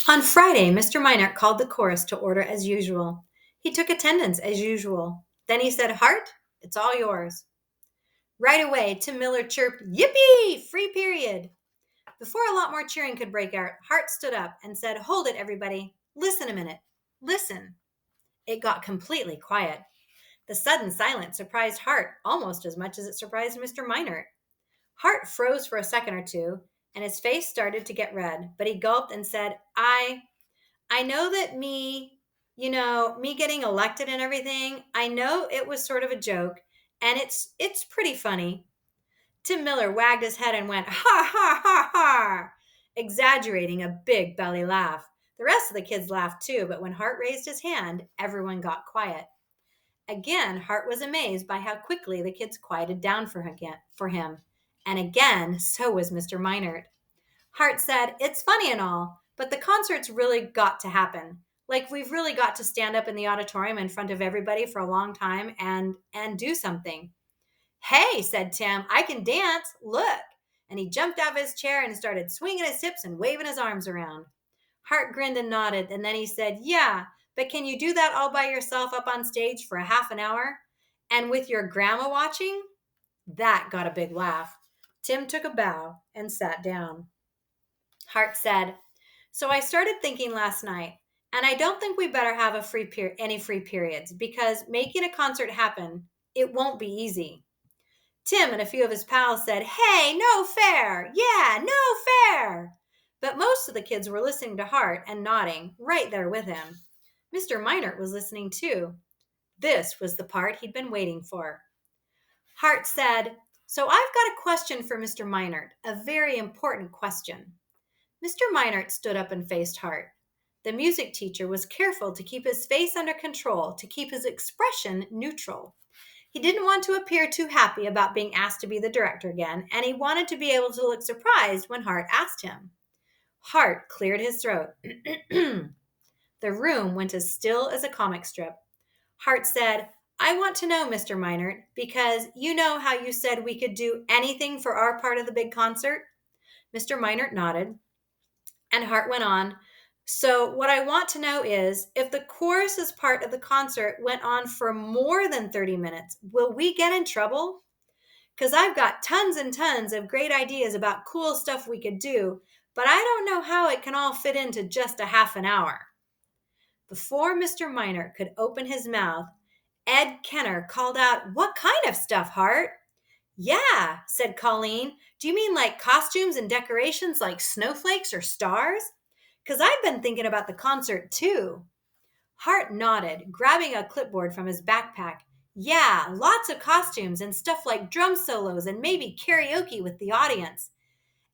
On Friday, Mr. Minor called the chorus to order as usual. He took attendance as usual. Then he said, "Hart, it's all yours." Right away, Tim Miller chirped, "Yippee! Free period." Before a lot more cheering could break out, Hart stood up and said, "Hold it, everybody. Listen a minute. Listen." It got completely quiet. The sudden silence surprised Hart almost as much as it surprised Mr. Minor. Hart froze for a second or two, and his face started to get red, but he gulped and said, I know that me getting elected and everything, I know it was sort of a joke, and it's pretty funny." Tim Miller wagged his head and went, "Ha ha ha ha," exaggerating a big belly laugh. The rest of the kids laughed too, but when Hart raised his hand, everyone got quiet. Again, Hart was amazed by how quickly the kids quieted down for him. And again, so was Mr. Minard. Hart said, "It's funny and all, but the concert's really got to happen. Like we've really got to stand up in the auditorium in front of everybody for a long time and do something." "Hey," said Tim, "I can dance. Look." And he jumped out of his chair and started swinging his hips and waving his arms around. Hart grinned and nodded, and then he said, "Yeah, but can you do that all by yourself up on stage for a half an hour? And with your grandma watching?" That got a big laugh. Tim took a bow and sat down. Hart said, "So I started thinking last night, and I don't think we better have any free periods because making a concert happen, it won't be easy." Tim and a few of his pals said, "Hey, no fair. Yeah, no fair." But most of the kids were listening to Hart and nodding right there with him. Mr. Minert was listening too. This was the part he'd been waiting for. Hart said, "So I've got a question for Mr. Minert, a very important question." Mr. Minert stood up and faced Hart. The music teacher was careful to keep his face under control, to keep his expression neutral. He didn't want to appear too happy about being asked to be the director again, and he wanted to be able to look surprised when Hart asked him. Hart cleared his throat. The room went as still as a comic strip. Hart said, "I want to know, Mr. Minert, because you know how you said we could do anything for our part of the big concert?" Mr. Minert nodded. And Hart went on, "So, what I want to know is if the chorus as part of the concert went on for more than 30 minutes, will we get in trouble? Because I've got tons and tons of great ideas about cool stuff we could do, but I don't know how it can all fit into just a half an hour." Before Mr. Minor could open his mouth, Ed Kenner called out, "What kind of stuff, Hart?" "Yeah," said Colleen. "Do you mean like costumes and decorations like snowflakes or stars? Because I've been thinking about the concert too." Hart nodded, grabbing a clipboard from his backpack. "Yeah, lots of costumes and stuff like drum solos and maybe karaoke with the audience.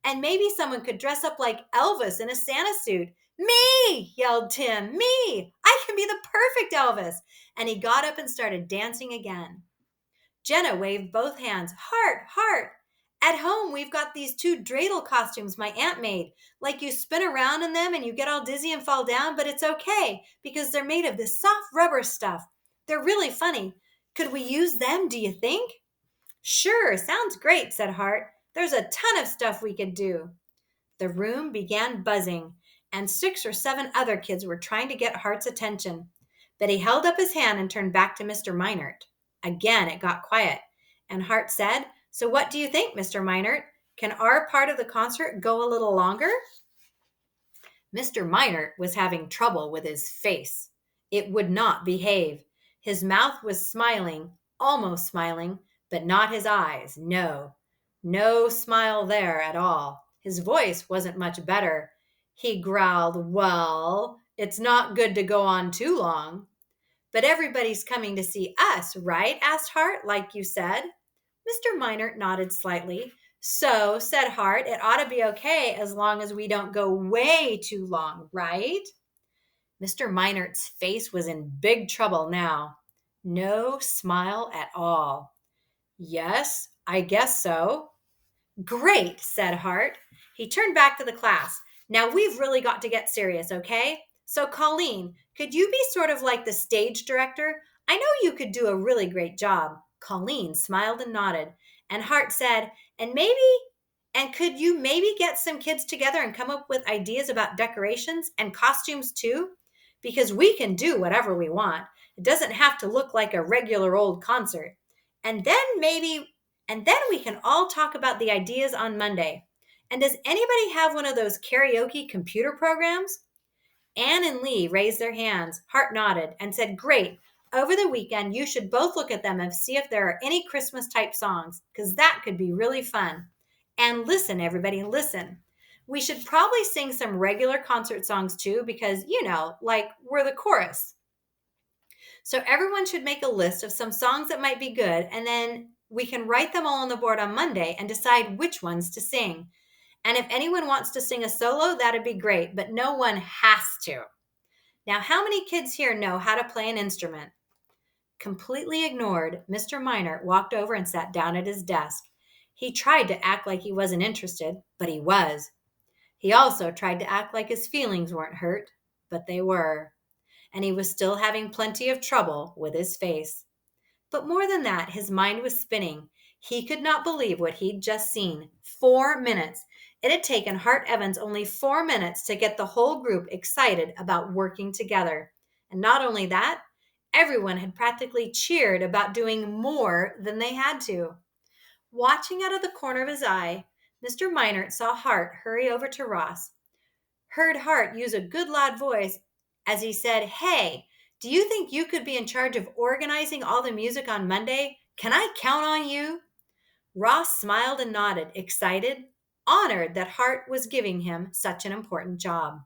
And maybe someone could dress up like Elvis in a Santa suit." "Me!" yelled Tim. "Me! I can be the perfect Elvis." And he got up and started dancing again. Jenna waved both hands. "Hart, Hart. At home, we've got these two dreidel costumes my aunt made. Like you spin around in them and you get all dizzy and fall down, but it's okay because they're made of this soft rubber stuff. They're really funny. Could we use them, do you think?" "Sure, sounds great," said Hart. "There's a ton of stuff we could do." The room began buzzing, and 6 or 7 other kids were trying to get Hart's attention. But he held up his hand and turned back to Mr. Minert. Again, it got quiet, and Hart said, "So what do you think, Mr. Minert? Can our part of the concert go a little longer?" Mr. Minert was having trouble with his face. It would not behave. His mouth was smiling, almost smiling, but not his eyes. No, no smile there at all. His voice wasn't much better. He growled, "Well, it's not good to go on too long." "But everybody's coming to see us, right?" asked Hart, "like you said." Mr. Minert nodded slightly. "So," said Hart, "it ought to be okay as long as we don't go way too long, right?" Mr. Minert's face was in big trouble now. No smile at all. "Yes, I guess so." "Great," said Hart. He turned back to the class. "Now we've really got to get serious, okay? So, Colleen, could you be sort of like the stage director? I know you could do a really great job." Colleen smiled and nodded. And Hart said, "And And could you maybe get some kids together and come up with ideas about decorations and costumes too? Because we can do whatever we want. It doesn't have to look like a regular old concert. And then we can all talk about the ideas on Monday. And does anybody have one of those karaoke computer programs? Anne and Lee raised their hands. Hart nodded and said, "Great. Over the weekend, you should both look at them and see if there are any Christmas type songs, because that could be really fun. And listen, everybody, listen. We should probably sing some regular concert songs too, because, like we're the chorus. So everyone should make a list of some songs that might be good, and then we can write them all on the board on Monday and decide which ones to sing. And if anyone wants to sing a solo, that'd be great, but no one has to. Now, how many kids here know how to play an instrument?" Completely ignored, Mr. Minor walked over and sat down at his desk. He tried to act like he wasn't interested, but he was. He also tried to act like his feelings weren't hurt, but they were. And he was still having plenty of trouble with his face. But more than that, his mind was spinning. He could not believe what he'd just seen. 4 minutes. It had taken Hart Evans only 4 minutes to get the whole group excited about working together. And not only that, everyone had practically cheered about doing more than they had to. Watching out of the corner of his eye, Mr. Minert saw Hart hurry over to Ross, heard Hart use a good loud voice as he said, "Hey, do you think you could be in charge of organizing all the music on Monday? Can I count on you?" Ross smiled and nodded, excited, honored that Hart was giving him such an important job.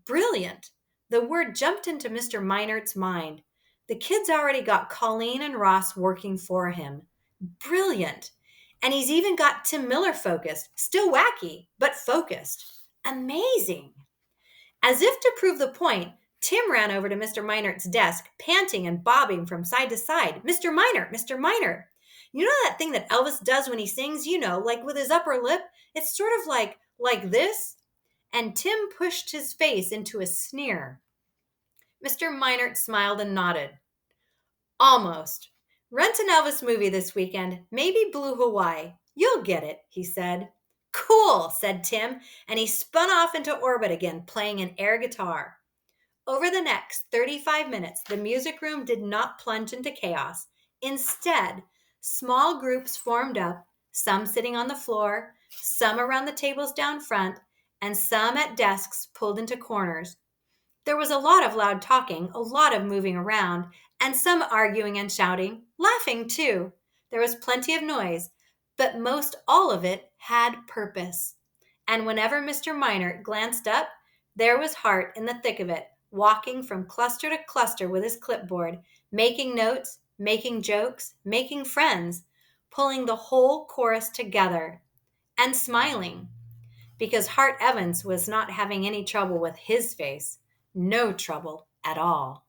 Brilliant! The word jumped into Mr. Minert's mind. The kids already got Colleen and Ross working for him. Brilliant! And he's even got Tim Miller focused. Still wacky, but focused. Amazing! As if to prove the point, Tim ran over to Mr. Minert's desk, panting and bobbing from side to side. "Mr. Minert, Mr. Minert, you know that thing that Elvis does when he sings, like with his upper lip? It's sort of like this." And Tim pushed his face into a sneer. Mr. Minert smiled and nodded. "Almost. Rent an Elvis movie this weekend, maybe Blue Hawaii. You'll get it," he said. "Cool," said Tim, and he spun off into orbit again, playing an air guitar. Over the next 35 minutes, the music room did not plunge into chaos. Instead, small groups formed up, some sitting on the floor, some around the tables down front, and some at desks pulled into corners. There was a lot of loud talking, a lot of moving around, and some arguing and shouting, laughing too. There was plenty of noise, but most all of it had purpose. And whenever Mr. Minert glanced up, there was Hart in the thick of it, walking from cluster to cluster with his clipboard, making notes, making jokes, making friends, pulling the whole chorus together, and smiling, because Hart Evans was not having any trouble with his face. No trouble at all.